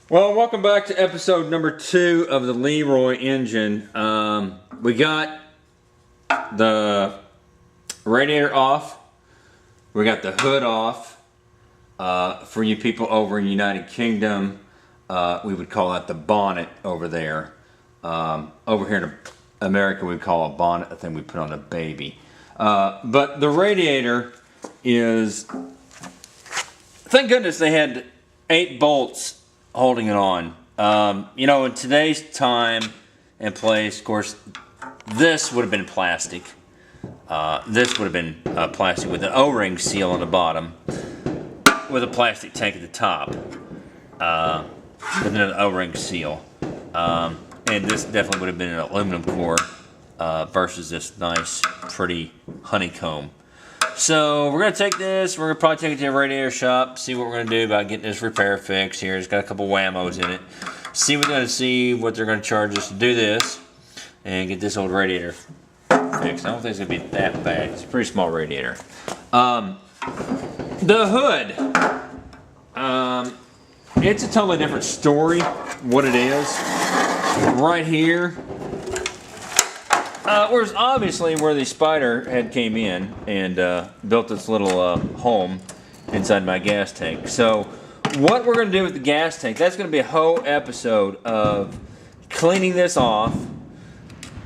Well, welcome back to episode number 2 of the Leroy engine. We got the radiator off. We got the hood off. For you people over in the United Kingdom, we would call that the bonnet over there. Over here in America, we call a bonnet a thing we put on a baby. But the radiator is, thank goodness they had 8 bolts holding it on. You know, in today's time and place, of course, this would have been plastic. This would have been plastic with an O-ring seal on the bottom, with a plastic tank at the top, with an O-ring seal. And this definitely would have been an aluminum core versus this nice, pretty honeycomb. So we're going to take this, we're going to probably take it to a radiator shop, see what we're going to do about getting this repair fixed here. It's got a couple whammos in it. See what they're going to charge us to do this and get this old radiator fixed. I don't think it's going to be that bad. It's a pretty small radiator. The hood. It's a totally different story, what it is. Right here. Whereas obviously where the spider head came in and built this little home inside my gas tank. So what we're going to do with the gas tank, that's going to be a whole episode of cleaning this off,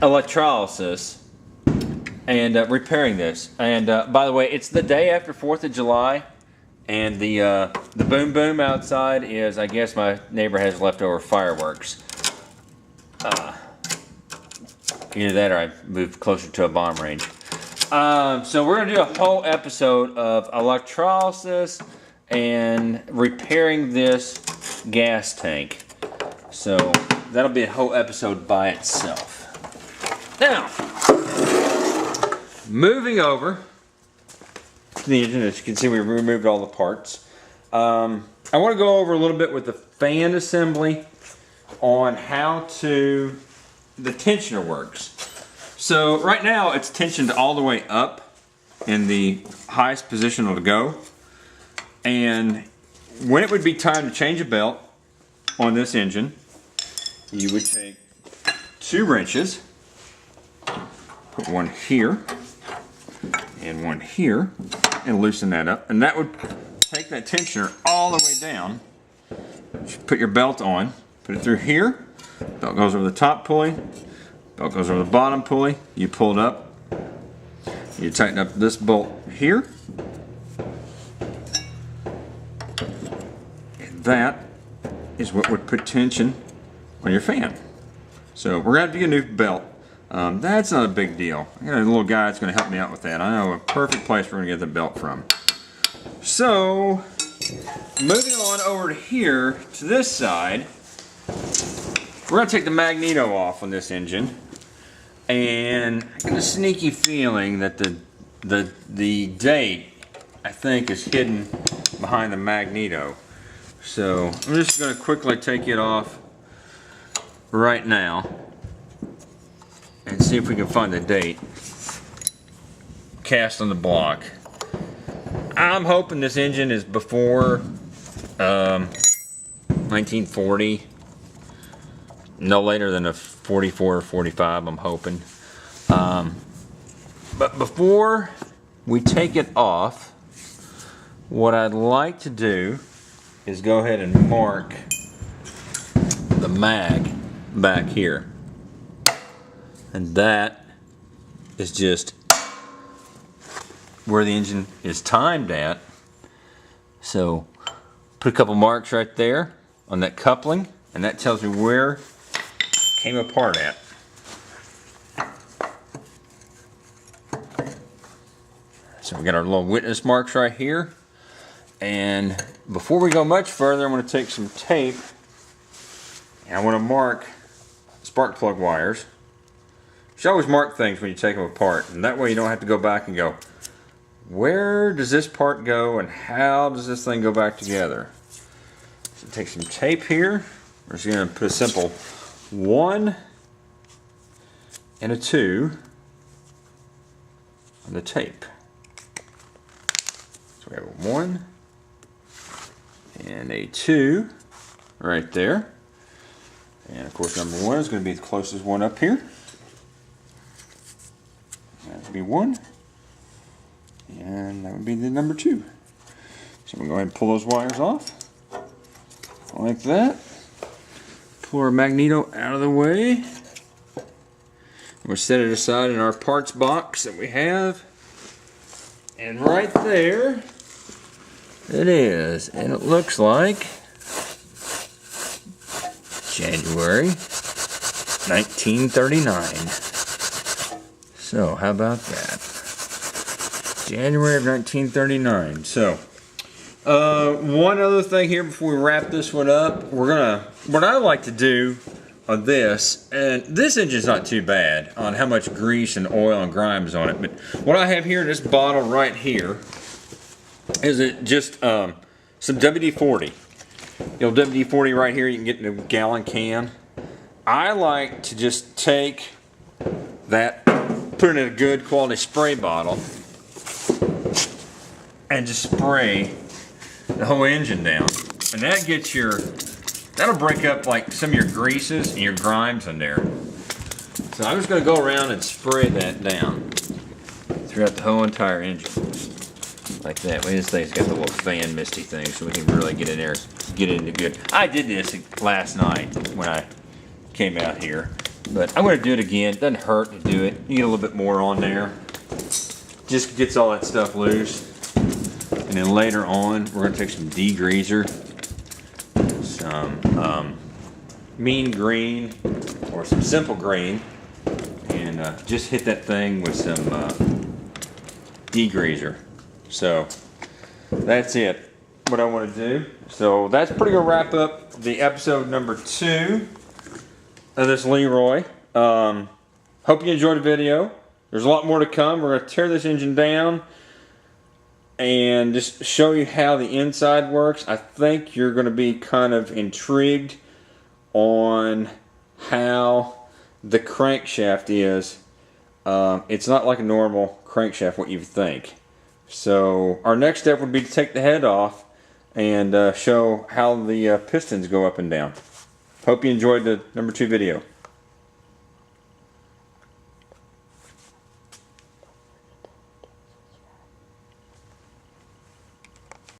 electrolysis, and repairing this. And by the way, it's the day after 4th of July, and the boom boom outside is, I guess my neighbor has leftover fireworks. Either that or I moved closer to a bomb range. So we're going to do a whole episode of electrolysis and repairing this gas tank. So that'll be a whole episode by itself. Now, moving over to the engine. As you can see, we removed all the parts. I want to go over a little bit with the fan assembly on how the tensioner works. So right now it's tensioned all the way up in the highest position it'll go, and when it would be time to change a belt on this engine, you would take 2 wrenches, put one here and one here, and loosen that up, and that would take that tensioner all the way down. Put your belt on, put it through here. Belt goes over the top pulley, belt goes over the bottom pulley, you pull it up, you tighten up this bolt here, and that is what would put tension on your fan. So we're going to have to get a new belt. That's not a big deal. I got a little guy that's going to help me out with that. I know a perfect place we're going to get the belt from. So, moving on over to here, to this side, we're going to take the magneto off on this engine, and I got a sneaky feeling that the date, I think, is hidden behind the magneto. So I'm just going to quickly take it off right now and see if we can find the date cast on the block. I'm hoping this engine is before 1940. No later than a 44 or 45, I'm hoping. But before we take it off, what I'd like to do is go ahead and mark the mag back here. And that is just where the engine is timed at. So put a couple marks right there on that coupling, and that tells me where it came apart at. So we got our little witness marks right here. And before we go much further, I'm going to take some tape and I want to mark spark plug wires. You should always mark things when you take them apart, and that way you don't have to go back and go, where does this part go and how does this thing go back together? So take some tape here. We're just going to put a simple 1 and a 2 on the tape. So we have a 1 and a 2 right there. And of course number 1 is going to be the closest one up here. That would be 1. And that would be the number 2. So we'll go ahead and pull those wires off. Like that. Pull our magneto out of the way. We'll set it aside in our parts box that we have. And right there it is. And it looks like January 1939. So how about that? January of 1939. So one other thing here before we wrap this one up, what I like to do on this, and this engine's not too bad on how much grease and oil and grime is on it, but what I have here in this bottle right here is just some WD-40. You know, WD-40 right here you can get in a gallon can. I like to just take that, put it in a good quality spray bottle, and just spray the whole engine down. And that gets that'll break up like some of your greases and your grimes in there. So I'm just going to go around and spray that down throughout the whole entire engine. Like that. This thing's got the little fan misty thing so we can really get in there, get into good. I did this last night when I came out here. But I'm going to do it again. It doesn't hurt to do it. You get a little bit more on there. Just gets all that stuff loose. And then later on, we're going to take some degreaser, some mean green, or some simple green, and just hit that thing with some degreaser. So that's it, what I want to do. So that's pretty going to wrap up the episode number 2 of this Leroy. Hope you enjoyed the video. There's a lot more to come. We're going to tear this engine down and just show you how the inside works. I think you're going to be kind of intrigued on how the crankshaft is. It's not like a normal crankshaft, what you think. So our next step would be to take the head off and show how the pistons go up and down. Hope you enjoyed the number 2 video.